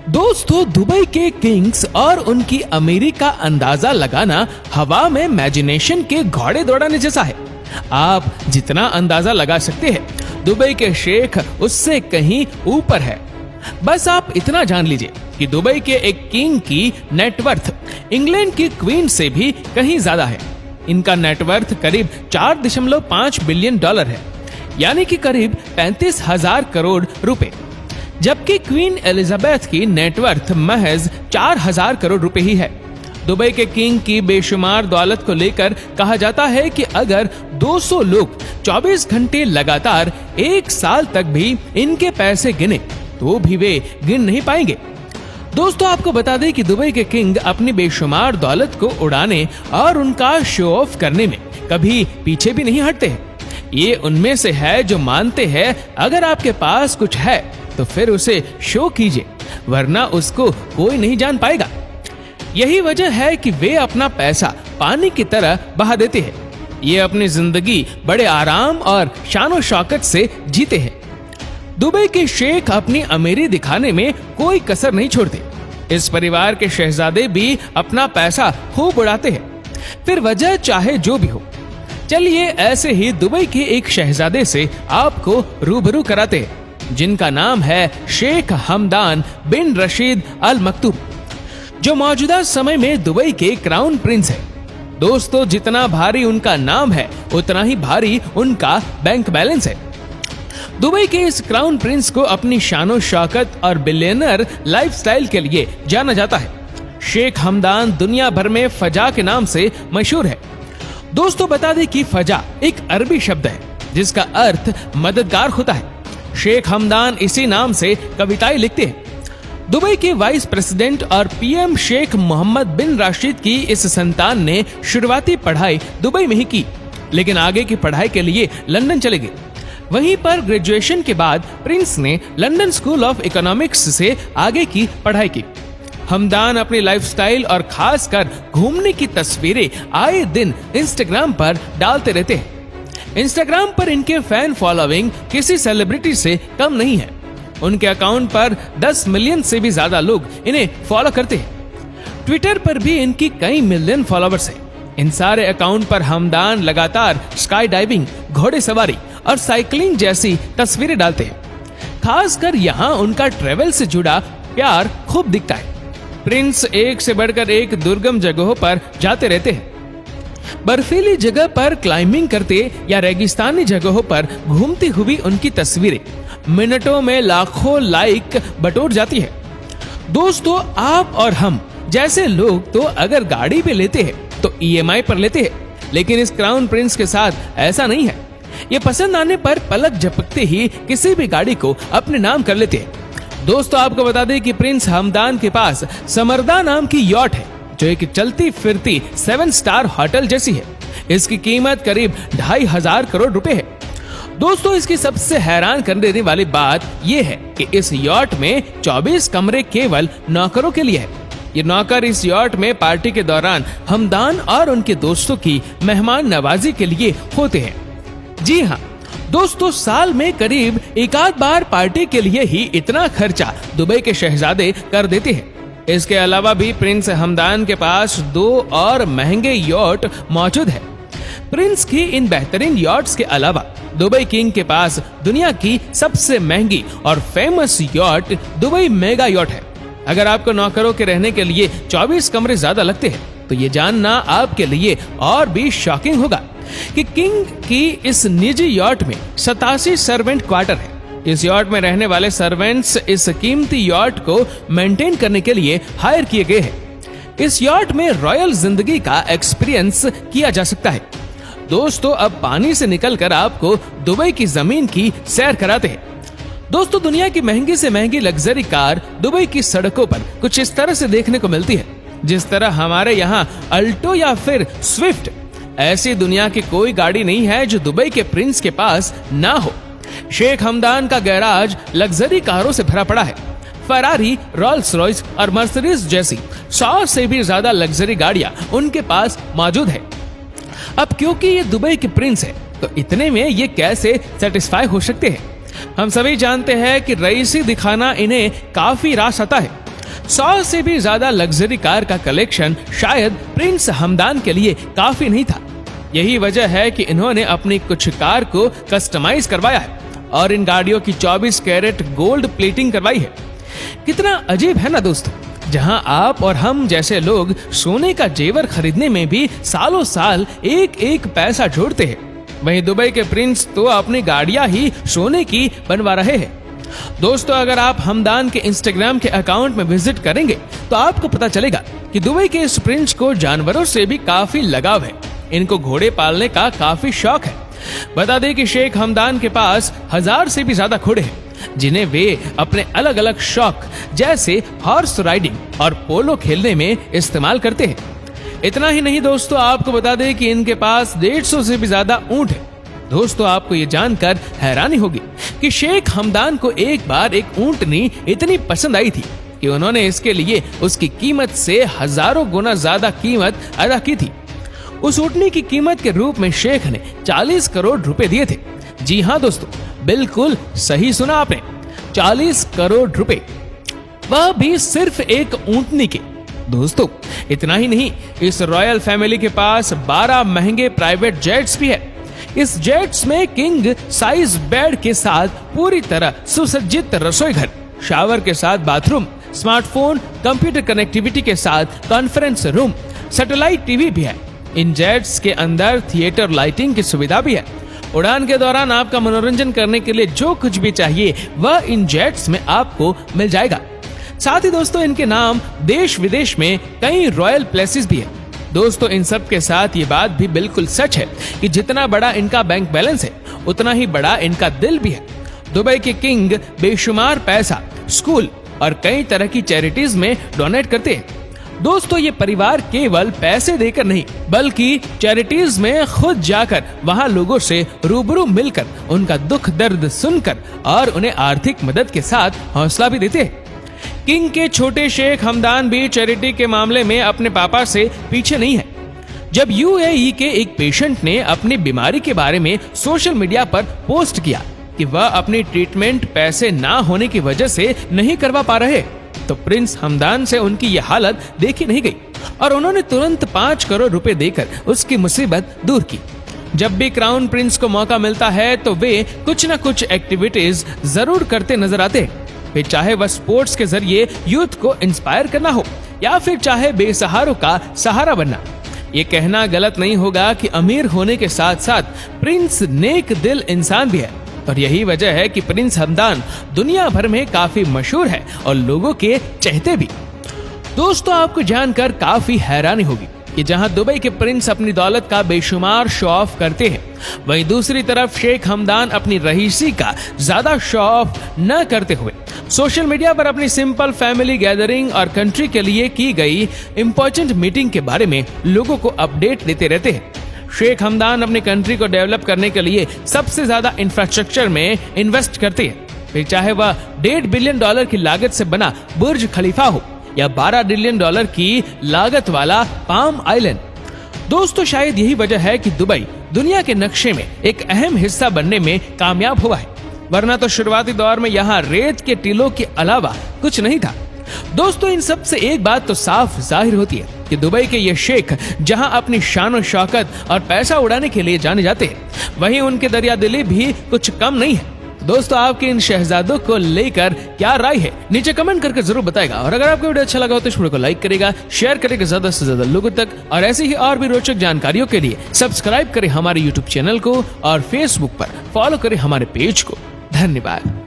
दोस्तों, दुबई के किंग्स और उनकी अमीरी का अंदाजा लगाना हवा में इमेजिनेशन के घोड़े दौड़ाने जैसा है। आप जितना अंदाजा लगा सकते हैं, दुबई के शेख उससे कहीं ऊपर है। बस आप इतना जान लीजिए कि दुबई के एक किंग की नेटवर्थ इंग्लैंड की क्वीन से भी कहीं ज्यादा है। इनका नेटवर्थ करीब 4.5 बिलियन डॉलर है, यानी कि करीब 35,000 करोड़ रुपए, जबकि क्वीन एलिजाबेथ की नेटवर्थ महज 4,000 करोड़ रुपए ही है। दुबई के किंग की बेशुमार दौलत को लेकर कहा जाता है कि अगर 200 लोग 24 घंटे लगातार 1 साल तक भी इनके पैसे गिने तो भी वे गिन नहीं पाएंगे। दोस्तों, आपको बता दें कि दुबई के किंग अपनी बेशुमार दौलत को उड़ाने और उनका शो ऑफ करने में कभी पीछे भी नहीं हटते हैं। ये उनमें से है जो मानते हैं अगर आपके पास कुछ है तो फिर उसे शो कीजिए, वरना उसको कोई नहीं जान पाएगा। यही वजह है कि वे अपना पैसा पानी की तरह बहा देते हैं। ये अपनी जिंदगी बड़े आराम और शानो शौकत से जीते हैं। दुबई के शेख अपनी अमीरी दिखाने में कोई कसर नहीं छोड़ते। इस परिवार के शहजादे भी अपना पैसा खूब उड़ाते हैं, फिर वजह चाहे जो भी हो। चलिए ऐसे ही दुबई के एक शहजादे से आपको रूबरू कराते हैं, जिनका नाम है शेख हमदान बिन रशीद अल मक्तूम, जो मौजूदा समय में दुबई के क्राउन प्रिंस है। दोस्तों, जितना भारी उनका नाम है उतना ही भारी उनका बैंक बैलेंस है। दुबई के इस क्राउन प्रिंस को अपनी शानो शौकत और बिलियनर लाइफस्टाइल के लिए जाना जाता है। शेख हमदान दुनिया भर में फजा के नाम से मशहूर है। दोस्तों, बता दें कि फजा एक अरबी शब्द है जिसका अर्थ मददगार होता है। शेख हमदान इसी नाम से कविताएं लिखते हैं। दुबई के वाइस प्रेसिडेंट और पीएम शेख मोहम्मद बिन राशिद की इस संतान ने शुरुआती पढ़ाई दुबई में ही की, लेकिन आगे की पढ़ाई के लिए लंदन चले गए। वहीं पर ग्रेजुएशन के बाद प्रिंस ने लंदन स्कूल ऑफ इकोनॉमिक्स से आगे की पढ़ाई की। हमदान अपनी लाइफस्टाइल और खासकर घूमने की तस्वीरें आए दिन इंस्टाग्राम पर डालते रहते हैं। इंस्टाग्राम पर इनके फैन फॉलोइंग किसी सेलिब्रिटी से कम नहीं है। उनके अकाउंट पर 10 मिलियन से भी ज्यादा लोग इन्हें फॉलो करते हैं। ट्विटर पर भी इनकी कई मिलियन फॉलोअर्स हैं। इन सारे अकाउंट पर हमदान लगातार स्काई डाइविंग, घोड़े सवारी और साइकिलिंग जैसी तस्वीरें डालते हैं। खासकर यहाँ उनका ट्रेवल से जुड़ा प्यार खूब दिखता है। प्रिंस एक से बढ़कर एक दुर्गम जगहों पर जाते रहते हैं। बर्फीली जगह पर क्लाइंबिंग करते या रेगिस्तानी जगहों पर घूमती हुई उनकी तस्वीरें मिनटों में लाखों लाइक बटोर जाती है। दोस्तों, आप और हम जैसे लोग तो अगर गाड़ी पे लेते हैं तो ईएमआई पर लेते हैं, लेकिन इस क्राउन प्रिंस के साथ ऐसा नहीं है। ये पसंद आने पर पलक झपकते ही किसी भी गाड़ी को अपने नाम कर लेते हैं। दोस्तों, आपको बता दें कि प्रिंस हमदान के पास समरदा नाम की यॉट है, जो एक चलती फिरती 7 स्टार होटल जैसी है। इसकी कीमत करीब 2,500 करोड़ रुपए है। दोस्तों, इसकी सबसे हैरान कर देने वाली बात यह है कि इस यॉट में 24 कमरे केवल नौकरों के लिए है। ये नौकर इस यॉट में पार्टी के दौरान हमदान और उनके दोस्तों की मेहमान नवाजी के लिए होते हैं। जी हाँ दोस्तों, साल में करीब एक आध बार पार्टी के लिए ही इतना खर्चा दुबई के शहजादे कर देते हैं। इसके अलावा भी प्रिंस हमदान के पास 2 और महंगे यॉट मौजूद है। प्रिंस की इन बेहतरीन यॉट्स के अलावा दुबई किंग के पास दुनिया की सबसे महंगी और famous yacht Dubai mega yacht है। अगर आपको नौकरों के रहने के लिए 24 कमरे ज्यादा लगते हैं तो ये जानना आपके लिए और भी शॉकिंग होगा कि किंग की इस निजी यॉट में 87 सर्वेंट क्वार्टर है। इस यॉट में रहने वाले सर्वेंट्स इस कीमती यॉट को मेंटेन करने के लिए हायर किए गए हैं। इस यॉट में रॉयल जिंदगी का एक्सपीरियंस किया जा सकता है। दोस्तों, अब पानी से निकलकर आपको दुबई की जमीन की सैर कराते हैं। दोस्तों, दुनिया की महंगी से महंगी लग्जरी कार दुबई की सड़कों पर कुछ इस तरह से देखने को मिलती है, जिस तरह हमारे यहाँ अल्टो या फिर स्विफ्ट। ऐसी दुनिया की कोई गाड़ी नहीं है जो दुबई के प्रिंस के पास ना हो। शेख हमदान का गैराज लग्जरी कारों से भरा पड़ा है। फरारी, रोल्स रॉयस और मर्सिडीज जैसी 100 से भी ज्यादा लग्जरी गाड़ियां उनके पास मौजूद है। अब क्योंकि ये दुबई के प्रिंस है तो इतने में ये कैसे सेटिस्फाई हो सकते हैं। हम सभी जानते हैं कि रईसी दिखाना इन्हें काफी रास आता है। 100 से भी ज्यादा लग्जरी कार का कलेक्शन शायद प्रिंस हमदान के लिए काफी नहीं था। यही वजह है कि इन्होंने अपनी कुछ कार को कस्टमाइज करवाया है और इन गाड़ियों की 24 कैरेट गोल्ड प्लेटिंग करवाई है। कितना अजीब है ना दोस्तों, जहां आप और हम जैसे लोग सोने का जेवर खरीदने में भी सालों साल एक एक पैसा जोड़ते हैं, वहीं दुबई के प्रिंस तो अपनी गाड़ियां ही सोने की बनवा रहे हैं। दोस्तों, अगर आप हमदान के इंस्टाग्राम के अकाउंट में विजिट करेंगे तो आपको पता चलेगा कि दुबई के इस प्रिंस को जानवरों से भी काफी लगाव है। इनको घोड़े पालने का काफी शौक है। बता दें कि शेख हमदान के पास 1000 से भी ज्यादा घोड़े हैं, जिन्हें वे अपने अलग अलग शौक जैसे हॉर्स राइडिंग और पोलो खेलने में इस्तेमाल करते हैं। इतना ही नहीं दोस्तों, आपको बता दें कि इनके पास 150 से भी ज्यादा ऊंट है। दोस्तों, आपको ये जानकर हैरानी होगी कि शेख हमदान को एक बार एक ऊंटनी इतनी पसंद आई थी कि उन्होंने इसके लिए उसकी कीमत से हजारों गुना ज्यादा कीमत अदा की थी। उस ऊंटनी की कीमत के रूप में शेख ने 40 करोड़ रुपए दिए थे। जी हाँ दोस्तों, बिल्कुल सही सुना आपने, 40 करोड़ रुपए, वह भी सिर्फ एक ऊंटनी के। दोस्तों, इतना ही नहीं, इस रॉयल फैमिली के पास 12 महंगे प्राइवेट जेट्स भी है। इस जेट्स में किंग साइज बेड के साथ पूरी तरह सुसज्जित रसोई घर, शावर के साथ बाथरूम, स्मार्टफोन, कंप्यूटर कनेक्टिविटी के साथ कॉन्फ्रेंस रूम, सैटेलाइट टीवी भी है। इन जेट्स के अंदर थिएटर लाइटिंग की सुविधा भी है। उड़ान के दौरान आपका मनोरंजन करने के लिए जो कुछ भी चाहिए वह इन जेट्स में आपको मिल जाएगा। साथ ही दोस्तों, इनके नाम देश विदेश में कई रॉयल प्लेसेस भी है। दोस्तों, इन सब के साथ ये बात भी बिल्कुल सच है कि जितना बड़ा इनका बैंक बैलेंस है उतना ही बड़ा इनका दिल भी है। दुबई के किंग बेशुमार पैसा स्कूल और कई तरह की चैरिटीज में डोनेट करते हैं। दोस्तों, ये परिवार केवल पैसे देकर नहीं बल्कि चैरिटीज में खुद जाकर वहां लोगों से रूबरू मिलकर उनका दुख दर्द सुनकर और उन्हें आर्थिक मदद के साथ हौसला भी देते हैं। किंग के छोटे शेख हमदान भी चैरिटी के मामले में अपने पापा से पीछे नहीं है। जब यूएई के एक पेशेंट ने अपनी बीमारी के बारे में सोशल मीडिया पर पोस्ट किया कि वह अपनी ट्रीटमेंट पैसे ना होने की वजह से नहीं करवा पा रहे, तो प्रिंस हमदान से उनकी यह हालत देखी नहीं गई और उन्होंने तुरंत 5 करोड़ रुपए देकर उसकी मुसीबत दूर की। जब भी क्राउन प्रिंस को मौका मिलता है तो वे कुछ न कुछ एक्टिविटीज जरूर करते नजर आते हैं, फिर चाहे वह स्पोर्ट्स के जरिए यूथ को इंस्पायर करना हो या फिर चाहे बेसहारों का सहारा बनना। ये कहना गलत नहीं होगा कि अमीर होने के साथ साथ प्रिंस नेक दिल इंसान भी है और यही वजह है कि प्रिंस हमदान दुनिया भर में काफी मशहूर है और लोगों के चहेते भी। दोस्तों, आपको जानकर काफी हैरानी होगी कि जहां दुबई के प्रिंस अपनी दौलत का बेशुमार शो ऑफ करते हैं, वहीं दूसरी तरफ शेख हमदान अपनी रईसी का ज्यादा शो ऑफ न करते हुए सोशल मीडिया पर अपनी सिंपल फैमिली गैदरिंग और कंट्री के लिए की गई इंपॉर्टेंट मीटिंग के बारे में लोगों को अपडेट देते रहते हैं। शेख हमदान अपनी कंट्री को डेवलप करने के लिए सबसे ज्यादा इंफ्रास्ट्रक्चर में इन्वेस्ट करते हैं, फिर चाहे वह $1.5 बिलियन की लागत से बना बुर्ज खलीफा हो या $12 बिलियन की लागत वाला पाम आइलैंड। दोस्तों, शायद यही वजह है कि दुबई दुनिया के नक्शे में एक अहम हिस्सा बनने में कामयाब हुआ है, वरना तो शुरुआती दौर में यहाँ रेत के टीलों के अलावा कुछ नहीं था। दोस्तों, इन सब से एक बात तो साफ जाहिर होती है कि दुबई के ये शेख जहां अपनी शान और शौकत और पैसा उड़ाने के लिए जाने जाते हैं, वहीं उनके दरियादिली भी कुछ कम नहीं है। दोस्तों, आपके इन शहजादों को लेकर क्या राय है नीचे कमेंट करके जरूर बताएगा और अगर आपको वीडियो अच्छा लगा हो तो इस वीडियो को लाइक करेगा, शेयर करेगा ज्यादा से ज्यादा लोगों तक और ऐसी ही और भी रोचक जानकारियों के लिए सब्सक्राइब करें हमारे यूट्यूब चैनल को और फेसबुक पर फॉलो करें हमारे पेज को। धन्यवाद।